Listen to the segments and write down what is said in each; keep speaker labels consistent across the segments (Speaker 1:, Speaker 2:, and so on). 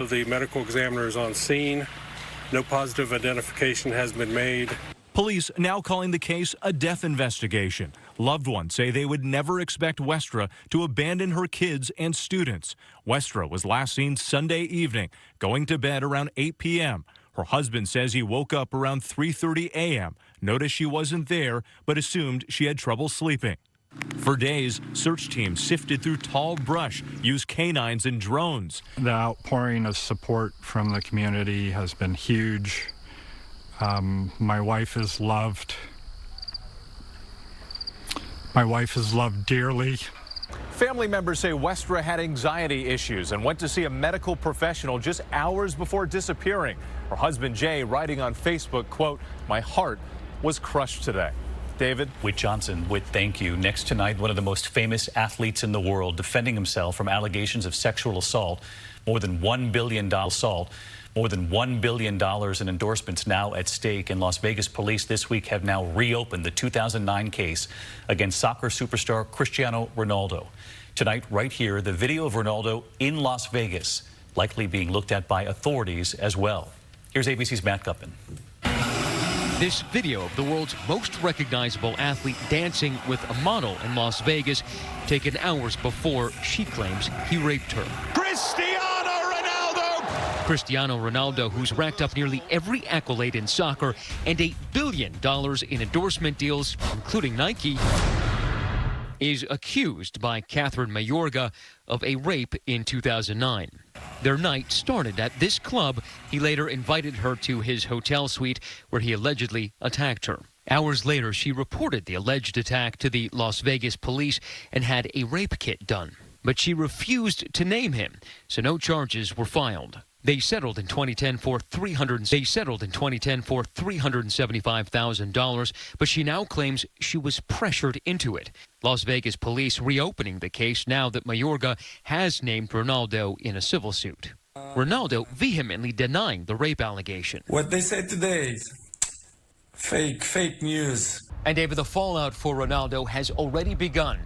Speaker 1: The medical examiner is on scene. No positive identification has been made.
Speaker 2: Police now calling the case a death investigation. Loved ones say they would never expect Westra to abandon her kids and students. Westra was last seen Sunday evening, going to bed around 8 p.m. Her husband says he woke up around 3:30 a.m., noticed she wasn't there, but assumed she had trouble sleeping. For days, search teams sifted through tall brush, used canines and drones.
Speaker 3: The outpouring of support from the community has been huge. My wife is loved. My wife is loved dearly.
Speaker 4: Family members say Westra had anxiety issues and went to see a medical professional just hours before disappearing. Her husband, Jay, writing on Facebook, quote, "My heart was crushed today." David?
Speaker 5: Whit Johnson, Whit, thank you. Next tonight, one of the most famous athletes in the world defending himself from allegations of sexual assault. More than $1 billion assault. More than $1 billion in endorsements now at stake. And Las Vegas police this week have now reopened the 2009 case against soccer superstar Cristiano Ronaldo. Tonight, right here, the video of Ronaldo in Las Vegas, likely being looked at by authorities as well. Here's ABC's Matt Guppin.
Speaker 6: This video of the world's most recognizable athlete dancing with a model in Las Vegas, taken hours before she claims he raped her. Cristiano Ronaldo, who's racked up nearly every accolade in soccer and $8 billion in endorsement deals, including Nike, is accused by Catherine Mayorga of a rape in 2009. Their night started at this club. He later invited her to his hotel suite where he allegedly attacked her. Hours later, she reported the alleged attack to the Las Vegas police and had a rape kit done. But she refused to name him, so no charges were filed. They settled in 2010 for $375,000, but she now claims she was pressured into it. Las Vegas police reopening the case now that Mayorga has named Ronaldo in a civil suit. Ronaldo vehemently denying the rape allegation.
Speaker 7: What they said today is fake news.
Speaker 6: And David, the fallout for Ronaldo has already begun.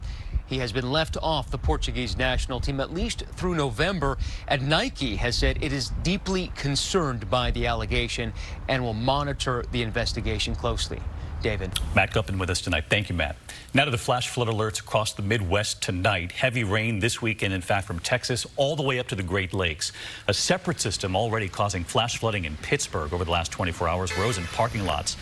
Speaker 6: He has been left off the Portuguese national team at least through November, and Nike has said it is deeply concerned by the allegation and will monitor the investigation closely. David.
Speaker 5: Matt Guppin with us tonight. Thank you, Matt. Now to the flash flood alerts across the Midwest tonight. Heavy rain this weekend, in fact, from Texas all the way up to the Great Lakes. A separate system already causing flash flooding in Pittsburgh over the last 24 hours. Roads and parking lots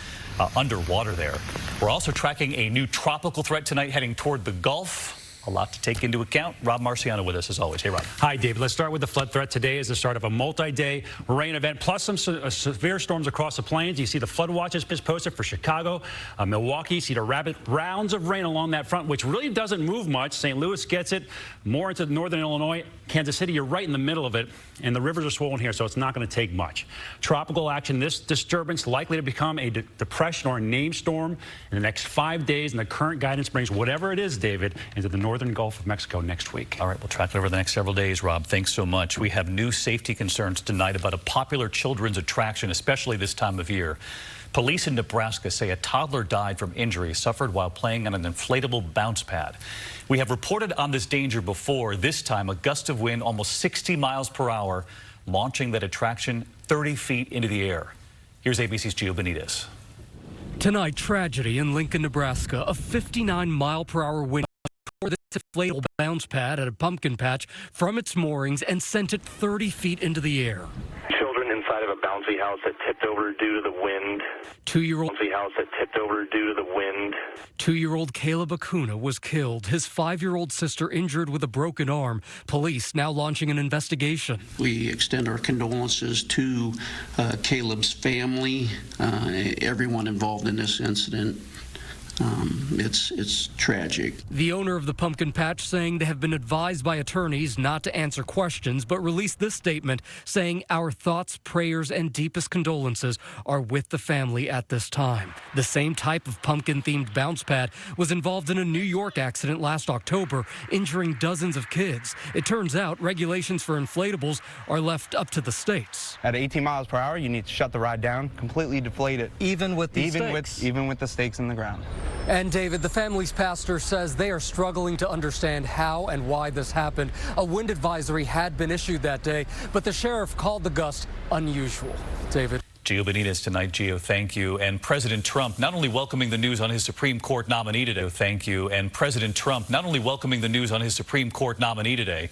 Speaker 5: underwater there. We're also tracking a new tropical threat tonight heading toward the Gulf. A lot to take into account. Rob Marciano with us as always. Hey, Rob.
Speaker 8: Hi, David. Let's start with the flood threat. Today is the start of a multi-day rain event, plus some severe storms across the plains. You see the flood watches posted for Chicago, Milwaukee. See the rapid rounds of rain along that front, which really doesn't move much. St. Louis gets it more into northern Illinois. Kansas City, you're right in the middle of it, and the rivers are swollen here, so it's not going to take much. Tropical action. This disturbance likely to become a depression or a named storm in the next 5 days, and the current guidance brings whatever it is, David, into the northern Gulf of Mexico next week.
Speaker 5: All right, we'll track it over the next several days, Rob. Thanks so much. We have new safety concerns tonight about a popular children's attraction, especially this time of year. Police in Nebraska say a toddler died from injuries suffered while playing on an inflatable bounce pad. We have reported on this danger before, this time a gust of wind almost 60 miles per hour, launching that attraction 30 feet into the air. Here's ABC's Gio Benitez.
Speaker 9: Tonight, tragedy in Lincoln, Nebraska. A 59-mile-per-hour wind tore this inflatable bounce pad at a pumpkin patch from its moorings and sent it 30 feet into the air.
Speaker 10: Children inside of a bouncy house that tipped over due to the wind.
Speaker 9: Two-year-old Caleb Acuna was killed. His 5-year-old sister injured with a broken arm. Police now launching an investigation.
Speaker 11: We extend our condolences to Caleb's family, everyone involved in this incident. It's tragic.
Speaker 9: The owner of the pumpkin patch saying they have been advised by attorneys not to answer questions, but released this statement saying our thoughts, prayers, and deepest condolences are with the family at this time. The same type of pumpkin-themed bounce pad was involved in a New York accident last October, injuring dozens of kids. It turns out regulations for inflatables are left up to the states.
Speaker 12: At 18 miles per hour, you need to shut the ride down, completely deflate it.
Speaker 13: Even with the stakes?
Speaker 12: Even with the stakes in the ground.
Speaker 9: And David, the family's pastor says they are struggling to understand how and why this happened. A wind advisory had been issued that day, but the sheriff called the gust unusual. David.
Speaker 5: Gio Benitez tonight. Gio, thank you. And President Trump not only welcoming the news on his Supreme Court nominee today. Thank you. And President Trump not only welcoming the news on his Supreme Court nominee today,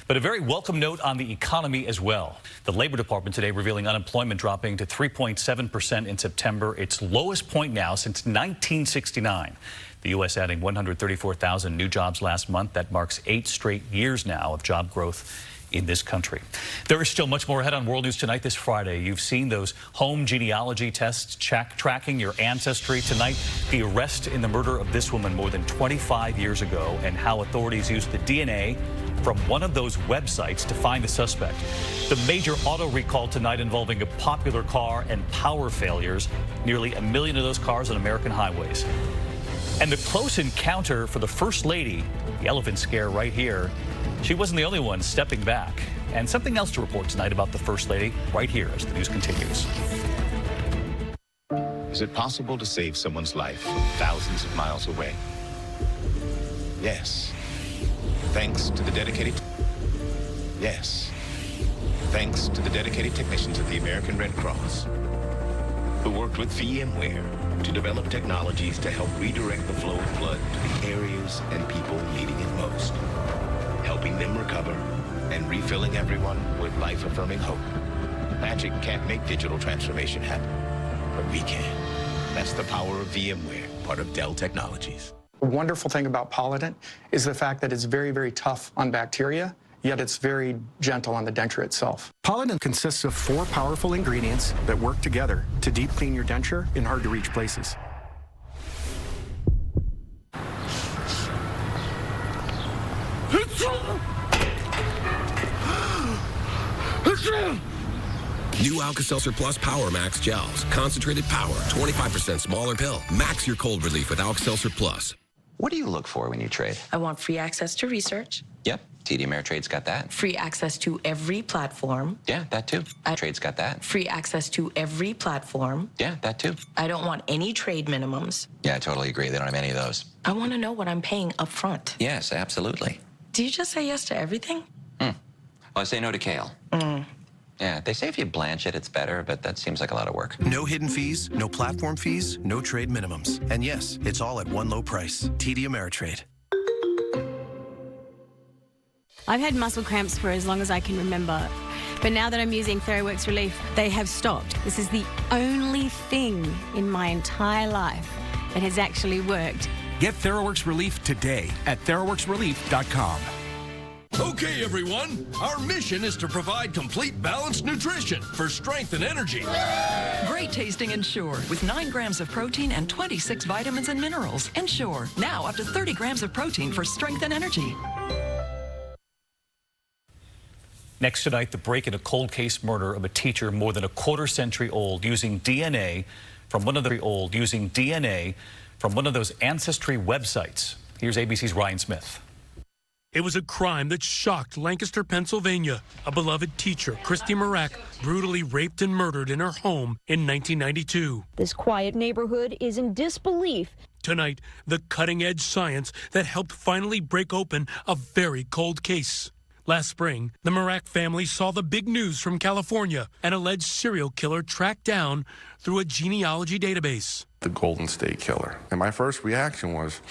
Speaker 5: but a very welcome note on the economy as well. The Labor Department today revealing unemployment dropping to 3.7% in September, its lowest point now since 1969. The U.S. adding 134,000 new jobs last month. That marks 8 straight years now of job growth in this country. There is still much more ahead on World News Tonight this Friday. You've seen those home genealogy tests tracking your ancestry. Tonight, the arrest in the murder of this woman more than 25 years ago and how authorities used the DNA from one of those websites to find the suspect. The major auto recall tonight involving a popular car and power failures. Nearly 1 million of those cars on American highways. And the close encounter for the First Lady, the elephant scare right here. She wasn't the only one stepping back. And something else to report tonight about the First Lady right here as the news continues.
Speaker 12: Is it possible to save someone's life thousands of miles away? Yes. Thanks to the dedicated... Yes. Thanks to the dedicated technicians of the American Red Cross, who worked with VMware to develop technologies to help redirect the flow of blood to the areas and people needing it most, helping them recover and refilling everyone with life-affirming hope. Magic can't make digital transformation happen, but we can. That's the power of VMware, part of Dell Technologies.
Speaker 13: The wonderful thing about Polident is the fact that it's very, very tough on bacteria, yet it's very gentle on the denture itself.
Speaker 14: Polident consists of 4 powerful ingredients that work together to deep clean your denture in hard-to-reach places.
Speaker 15: New Alka-Seltzer Plus Power Max Gels. Concentrated power, 25% smaller pill. Max your cold relief with Alka-Seltzer Plus.
Speaker 16: What do you look for when you trade?
Speaker 17: I want free access to research.
Speaker 16: Yep, TD Ameritrade's got that.
Speaker 17: Free access to every platform.
Speaker 16: Yeah, that too. Trade's got that.
Speaker 17: Free access to every platform.
Speaker 16: Yeah, that too.
Speaker 17: I don't want any trade minimums.
Speaker 16: Yeah, I totally agree. They don't have any of those.
Speaker 17: I want to know what I'm paying up front.
Speaker 16: Yes, absolutely.
Speaker 17: Do you just say yes to everything?
Speaker 16: Well, I say no to kale. Yeah, they say if you blanch it, it's better, but that seems like a lot of work.
Speaker 15: No hidden fees, no platform fees, no trade minimums. And yes, it's all at one low price. TD Ameritrade.
Speaker 18: I've had muscle cramps for as long as I can remember. But now that I'm using TheraWorks Relief, they have stopped. This is the only thing in my entire life that has actually worked.
Speaker 19: Get TheraWorks Relief today at TheraWorksRelief.com.
Speaker 20: Okay, everyone, our mission is to provide complete balanced nutrition for strength and energy.
Speaker 21: Great tasting Ensure with 9 grams of protein and 26 vitamins and minerals. Ensure, now up to 30 grams of protein for strength and energy.
Speaker 5: Next tonight, the break in a cold case murder of a teacher more than a quarter-century old using DNA from one of those ancestry websites. Here's ABC's Ryan Smith.
Speaker 22: It was a crime that shocked Lancaster, Pennsylvania. A beloved teacher, Christy Marak, brutally raped and murdered in her home in 1992.
Speaker 23: This quiet neighborhood is in disbelief.
Speaker 22: Tonight, the cutting-edge science that helped finally break open a very cold case. Last spring, the Marak family saw the big news from California, an alleged serial killer tracked down through a genealogy database.
Speaker 24: The Golden State Killer. And my first reaction was,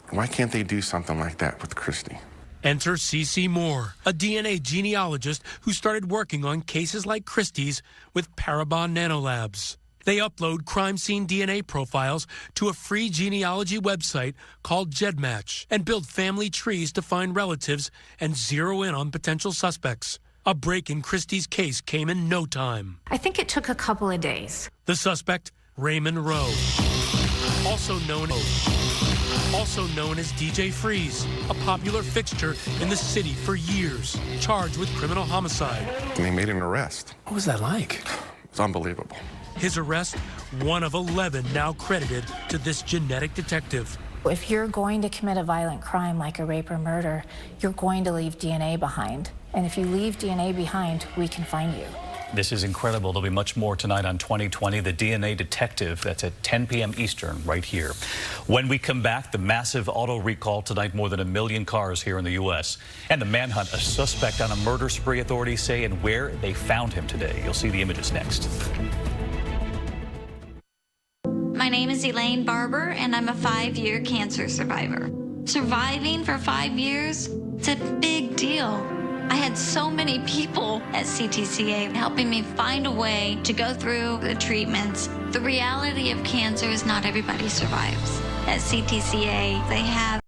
Speaker 24: why can't they do something like that with Christy?
Speaker 22: Enter C.C. Moore, a DNA genealogist who started working on cases like Christie's with Parabon Nanolabs. They upload crime scene DNA profiles to a free genealogy website called GEDmatch and build family trees to find relatives and zero in on potential suspects. A break in Christie's case came in no time.
Speaker 25: I think it took a couple of days.
Speaker 22: The suspect, Raymond Rowe, also known as DJ Freeze, a popular fixture in the city for years, charged with criminal homicide.
Speaker 24: And they made an arrest.
Speaker 19: What was that like?
Speaker 24: It was unbelievable.
Speaker 22: His arrest, one of 11 now credited to this genetic detective.
Speaker 25: If you're going to commit a violent crime like a rape or murder, you're going to leave DNA behind. And if you leave DNA behind, we can find you.
Speaker 5: This is incredible. There'll be much more tonight on 2020. The DNA Detective, that's at 10 p.m. Eastern right here. When we come back, the massive auto recall tonight, more than 1 million cars here in the U.S. And the manhunt, a suspect on a murder spree, authorities say, and where they found him today. You'll see the images next.
Speaker 1: My name is Elaine Barber, and I'm a 5-year cancer survivor. Surviving for 5 years, it's a big deal. I had so many people at CTCA helping me find a way to go through the treatments. The reality of cancer is not everybody survives. At CTCA, they have